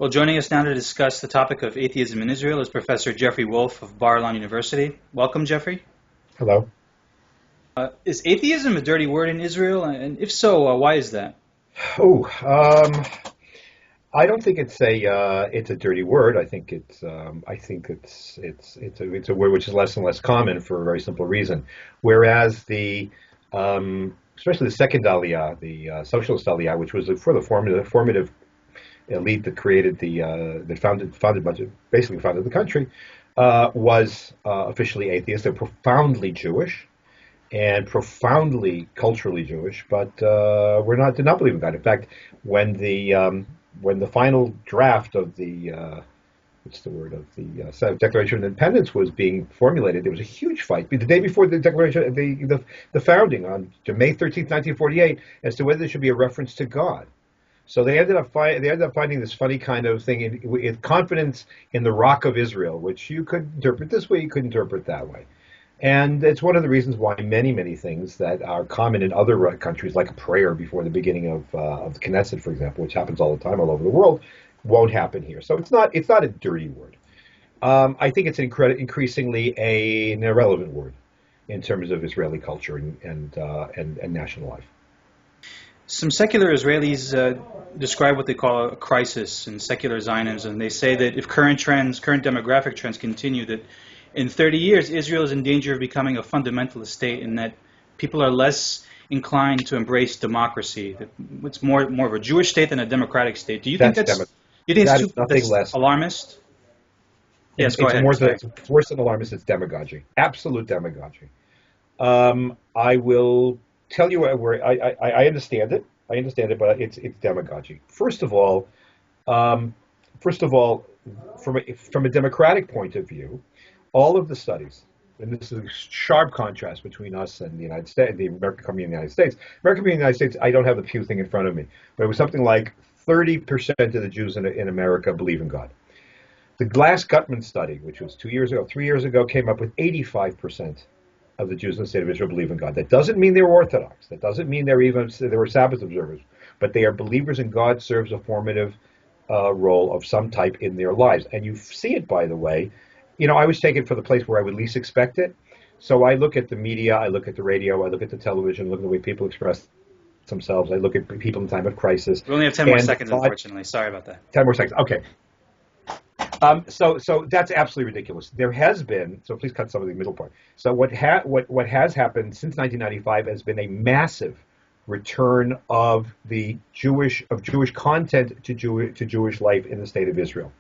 Well, joining us now to discuss the topic of atheism in Israel is Professor Jeffrey Wolf of Bar-Ilan University. Welcome, Jeffrey. Hello. Is atheism a dirty word in Israel? And if so, why is that? Oh, I don't think it's a dirty word. I think it's a word which is less and less common for a very simple reason. Whereas especially the second Aliyah, the socialist Aliyah, which was for the formative elite that created that basically founded the country, was officially atheist. They're profoundly Jewish and profoundly culturally Jewish, but did not believe in God. In fact, when the final draft of the Declaration of Independence was being formulated, there was a huge fight the day before the Declaration, the founding on May 13th, 1948, as to whether there should be a reference to God. So they ended up finding this funny kind of thing with confidence in the Rock of Israel, which you could interpret this way, you could interpret that way. And it's one of the reasons why many things that are common in other countries, like a prayer before the beginning of the Knesset, for example, which happens all the time all over the world, won't happen here. So it's not a dirty word. I think it's increasingly an irrelevant word in terms of Israeli culture and national life. Some secular Israelis describe what they call a crisis in secular Zionism. They say that if current demographic trends continue, that in 30 years, Israel is in danger of becoming a fundamentalist state, and that people are less inclined to embrace democracy. That it's more of a Jewish state than a democratic state. Do you think that's alarmist? Yes, go ahead. It's worse than alarmist. It's demagogy, absolute demagogy. I will tell you where I understand it. I understand it, but it's demagogy. First of all, from a democratic point of view, all of the studies, and this is a sharp contrast between us and the United States, the American Community in the United States. American Community in the United States, I don't have the Pew thing in front of me, but it was something like 30% of the Jews in America believe in God. The Glass-Gutman study, which was 3 years ago, came up with 85% of the Jews in the state of Israel believe in God. That doesn't mean they're Orthodox. That doesn't mean they were Sabbath observers, but they are believers in God serves a formative role of some type in their lives. And you see it, by the way. I always take it for the place where I would least expect it. So I look at the media, I look at the radio, I look at the television, look at the way people express themselves. I look at people in time of crisis. We only have 10 more seconds, unfortunately. Sorry about that. 10 more seconds. Okay. So that's absolutely ridiculous. There has been, so please cut some of the middle part. So what has happened since 1995 has been a massive return of Jewish content to Jewish life in the state of Israel.